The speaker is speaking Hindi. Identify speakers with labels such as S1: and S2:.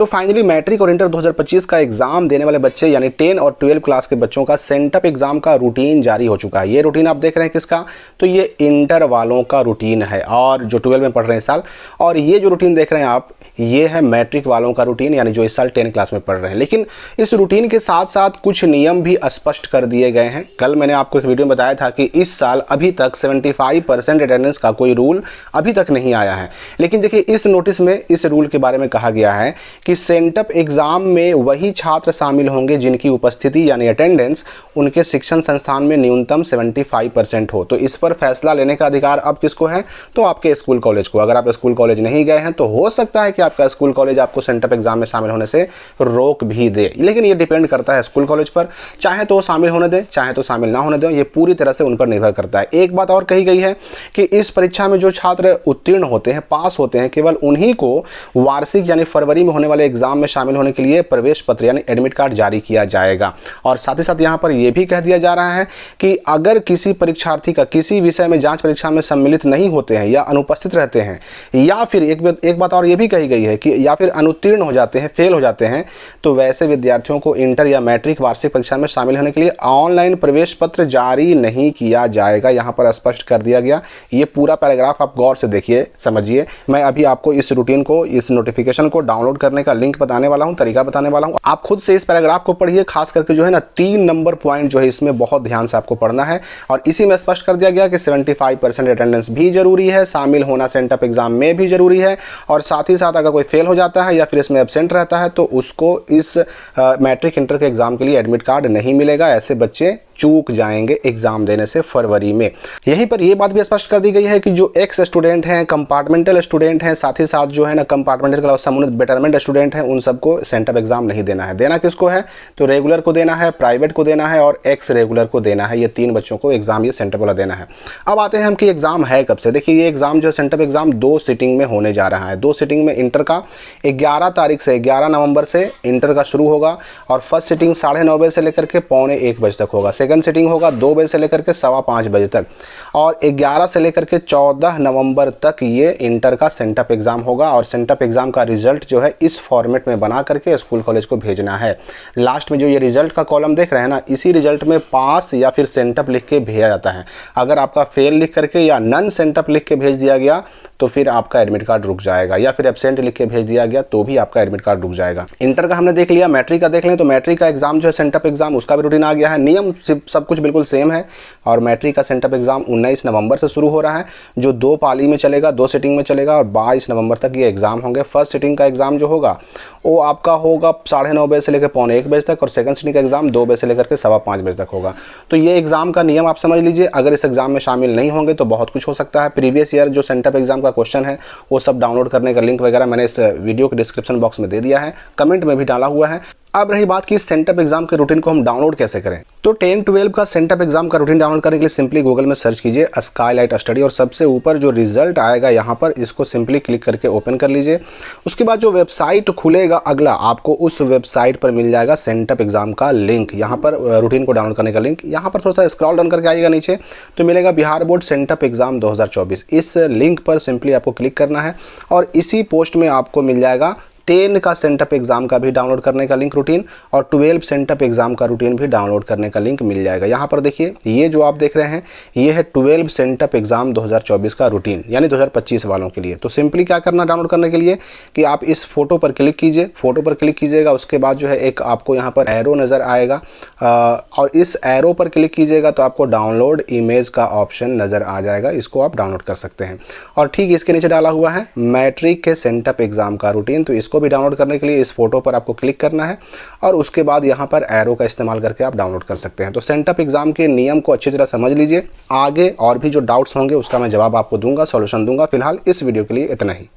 S1: तो फाइनली मैट्रिक और इंटर 2025 का एग्जाम देने वाले बच्चे यानी 10 और 12 क्लास के बच्चों का सेंटअप एग्जाम का रूटीन जारी हो चुका है। ये रूटीन आप देख रहे हैं किसका, तो ये इंटर वालों का रूटीन है और जो 12 में पढ़ रहे हैं इस साल, और ये जो रूटीन देख रहे हैं आप ये है मैट्रिक वालों का रूटीन यानी जो इस साल 10 क्लास में पढ़ रहे हैं। लेकिन इस रूटीन के साथ साथ कुछ नियम भी स्पष्ट कर दिए गए हैं। कल मैंने आपको एक वीडियो में बताया था कि इस साल अभी तक 75% अटेंडेंस का कोई रूल अभी तक नहीं आया है। लेकिन देखिए इस नोटिस में इस रूल के बारे में कहा गया है कि सेंटअप एग्जाम में वही छात्र शामिल होंगे जिनकी उपस्थिति यानी अटेंडेंस उनके शिक्षण संस्थान में न्यूनतम 75% हो। तो इस पर फैसला लेने का अधिकार अब किसको है, तो आपके स्कूल कॉलेज को। अगर आप स्कूल कॉलेज नहीं गए हैं तो हो सकता है कि आपका स्कूल कॉलेज आपको सेंटअप एग्जाम में शामिल होने से रोक भी दे, लेकिन ये डिपेंड करता है स्कूल कॉलेज पर। चाहे तो शामिल होने दें, चाहे तो शामिल ना होने दें, ये पूरी तरह से उन पर निर्भर करता है। एक बात और कही गई है कि इस परीक्षा में जो छात्र उत्तीर्ण होते हैं, पास होते हैं, केवल उन्हीं को वार्षिक यानी फरवरी में होने वाले एग्जाम में शामिल होने के लिए प्रवेश पत्र यानी एडमिट कार्ड जारी किया जाएगा। और साथ ही साथ यहाँ पर यह भी कह दिया जा रहा है कि अगर किसी परीक्षार्थी का किसी विषय में जांच परीक्षा में सम्मिलित नहीं होते हैं या अनुपस्थित रहते हैं, या फिर एक बात और यह भी कही गई है कि या फिर अनुत्तीर्ण हो जाते हैं, फेल हो जाते हैं, तो वैसे विद्यार्थियों को इंटर या मैट्रिक वार्षिक परीक्षा में शामिल होने के लिए ऑनलाइन प्रवेश पत्र जारी नहीं किया जाएगा। यहाँ पर स्पष्ट कर दिया गया। ये पूरा पैराग्राफ आप गौर से देखिए, समझिए। मैं अभी आपको इस रूटीन को, इस नोटिफिकेशन को डाउनलोड करने का लिंक बताने वाला हूँ, तरीका बताने वाला हूँ। आप खुद से इस पैराग्राफ को पढ़िए, खास करके जो है ना 3 नंबर पॉइंट जो है इसमें बहुत ध्यान से आपको पढ़ना है। और इसी में स्पष्ट कर दिया गया कि 75% अटेंडेंस भी जरूरी है, शामिल होना सेंटअप एग्जाम में भी जरूरी है, और साथ ही साथ अगर कोई फेल हो जाता है या फिर इसमें एब्सेंट रहता है तो उसको इस मैट्रिक इंटर के एग्जाम के लिए एडमिट कार्ड नहीं मिलेगा। ऐसे बच्चे चूक जाएंगे एग्जाम देने से फरवरी में। यहीं पर यह बात भी स्पष्ट कर दी गई है कि जो एक्स स्टूडेंट हैं, कंपार्टमेंटल स्टूडेंट हैं, साथ ही साथ जो है ना कंपार्टमेंटल के अलावा समुन्नत बेटरमेंट स्टूडेंट हैं, उन सबको सेंटअप एग्जाम नहीं देना है। देना किसको है, तो रेगुलर को देना है, प्राइवेट को देना है और एक्स रेगुलर को देना है। ये 3 बच्चों को एग्जाम ये सेंटअप वाला देना है। अब आते हैं हम कि एग्जाम है कब से। देखिए ये एग्जाम जो सेंटअप एग्जाम 2 सिटिंग में होने जा रहा है। 2 सिटिंग में इंटर का 11 तारीख से 11 नवंबर से इंटर का शुरू होगा और फर्स्ट सिटिंग 9:30 बजे से लेकर के 12:45 बजे तक होगा। सेकंड सिटिंग होगा 2 बजे से लेकर के 5:15 बजे तक, और 11 से लेकर के 14 नवंबर तक ये इंटर का सेंटअप एग्जाम होगा। और सेंटअप एग्जाम का रिजल्ट जो है इस फॉर्मेट में बना करके स्कूल कॉलेज को भेजना है। लास्ट में जो ये रिजल्ट का कॉलम देख रहे हैं ना, इसी रिजल्ट में पास या फिर सेंटअप लिख के भेजा जाता है। अगर आपका फेल लिख करके या नन सेंटअप लिख के भेज दिया गया तो फिर आपका एडमिट कार्ड रुक जाएगा, या फिर एब्सेंट लिख के भेज दिया गया तो भी आपका एडमिट कार्ड रुक जाएगा। इंटर का हमने देख लिया, मैट्रिक का देख लें तो मैट्रिक का एग्जाम जो है सेंटअप एग्जाम उसका भी रूटीन आ गया है। नियम सब कुछ बिल्कुल सेम है। और मैट्रिक का सेंटअप एग्जाम 19 नवंबर से शुरू हो रहा है, जो 2 पाली में चलेगा, 2 सिटिंग में चलेगा और 22 नवंबर तक ये एग्जाम होंगे। फर्स्ट सिटिंग का एग्जाम जो होगा वो आपका होगा 9:30 बजे से लेकर 12:45 बजे तक, और सेकंड सिटिंग का एग्जाम 2 बजे से लेकर के 5:15 बजे तक होगा। तो ये एग्जाम का नियम आप समझ लीजिए। अगर इस एग्जाम में शामिल नहीं होंगे तो बहुत कुछ हो सकता है। प्रीवियस ईयर जो सेंटअप एग्जाम का क्वेश्चन है वो सब डाउनलोड करने का लिंक वगैरह मैंने इस वीडियो के डिस्क्रिप्शन बॉक्स में दे दिया है, कमेंट में भी डाला हुआ है। अब रही बात कि सेंटअप एग्जाम के रूटीन को हम डाउनलोड कैसे करें, तो 10-12 का सेंटअप एग्जाम का रूटीन डाउनलोड करने के लिए सिंपली गूगल में सर्च कीजिए स्काईलाइट स्टडी, और सबसे ऊपर जो रिजल्ट आएगा यहाँ पर इसको सिंपली क्लिक करके ओपन कर लीजिए। उसके बाद जो वेबसाइट खुलेगा अगला, आपको उस वेबसाइट पर मिल जाएगा सेंटअप एग्जाम का लिंक। यहाँ पर रूटीन को डाउनलोड करने का लिंक, यहाँ पर थोड़ा सा स्क्रॉल डाउन करके आइएगा नीचे तो मिलेगा बिहार बोर्ड सेंटअप एग्जाम 2024। इस लिंक पर सिंपली आपको क्लिक करना है और इसी पोस्ट में आपको मिल जाएगा 10 का सेंटअप एग्जाम का भी डाउनलोड करने का लिंक रूटीन, और 12 सेंटअप एग्जाम का रूटीन भी डाउनलोड करने का लिंक मिल जाएगा। यहाँ पर देखिए ये जो आप देख रहे हैं ये है 12 सेंटअप एग्जाम 2024 का रूटीन यानी 2025 वालों के लिए। तो सिंपली क्या करना डाउनलोड करने के लिए कि आप इस फोटो पर क्लिक कीजिए, फोटो पर क्लिक कीजिएगा, उसके बाद जो है एक आपको यहाँ पर एरो नज़र आएगा और इस एरो पर क्लिक कीजिएगा तो आपको डाउनलोड इमेज का ऑप्शन नज़र आ जाएगा। इसको आप डाउनलोड कर सकते हैं। और ठीक इसके नीचे डाला हुआ है मैट्रिक के सेंटअप एग्जाम का रूटीन, तो इसको भी डाउनलोड करने के लिए इस फोटो पर आपको क्लिक करना है और उसके बाद यहाँ पर एरो का इस्तेमाल करके आप डाउनलोड कर सकते हैं। तो सेंटअप एग्जाम के नियम को अच्छी तरह समझ लीजिए। आगे और भी जो डाउट्स होंगे उसका मैं जवाब आपको दूंगा, सॉल्यूशन दूंगा। फिलहाल इस वीडियो के लिए इतना ही।